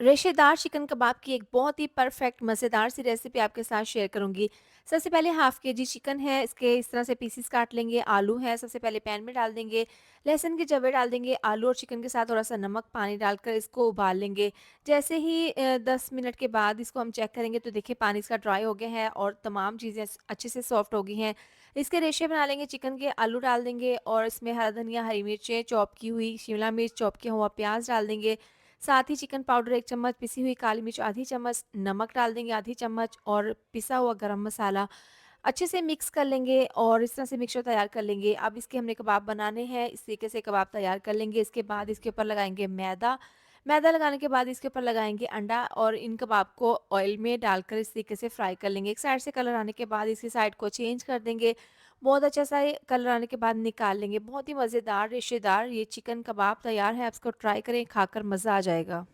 रेशेदार चिकन कबाब की एक बहुत ही परफेक्ट मज़ेदार सी रेसिपी आपके साथ शेयर करूँगी। सबसे पहले हाफ़ केजी चिकन है, इसके इस तरह से पीसेस काट लेंगे। आलू है, सबसे पहले पैन में डाल देंगे, लहसुन के जवे डाल देंगे, आलू और चिकन के साथ थोड़ा-सा नमक, पानी डालकर इसको उबाल लेंगे। जैसे ही 10 मिनट के बाद इसको हम चेक करेंगे तो देखिए पानी इसका ड्राई हो गया है और तमाम चीज़ें अच्छे से सॉफ्ट हो गई हैं। इसके रेशे बना लेंगे चिकन के, आलू डाल देंगे और इसमें हरा धनिया, हरी मिर्चें चॉप की हुई, शिमला मिर्च चॉप किया हुआ, प्याज़ डाल देंगे। साथ ही चिकन पाउडर 1 चम्मच, पिसी हुई काली मिर्च आधी चम्मच, नमक डाल देंगे आधी चम्मच और पिसा हुआ गरम मसाला अच्छे से मिक्स कर लेंगे और इस तरह से मिक्सचर तैयार कर लेंगे। अब इसके हमने कबाब बनाने हैं, इस तरीके से कबाब तैयार कर लेंगे। इसके बाद इसके ऊपर लगाएँगे मैदा, मैदा लगाने के बाद इसके ऊपर लगाएँगे अंडा और इन कबाब को ऑयल में डालकर इस तरीके से फ्राई कर लेंगे। एक साइड से कलर आने के बाद इसी साइड को चेंज कर देंगे। बहुत अच्छा सा ये कलर आने के बाद निकाल लेंगे। बहुत ही मज़ेदार, रेशेदार ये चिकन कबाब तैयार है। आप इसको ट्राई करें, खाकर मज़ा आ जाएगा।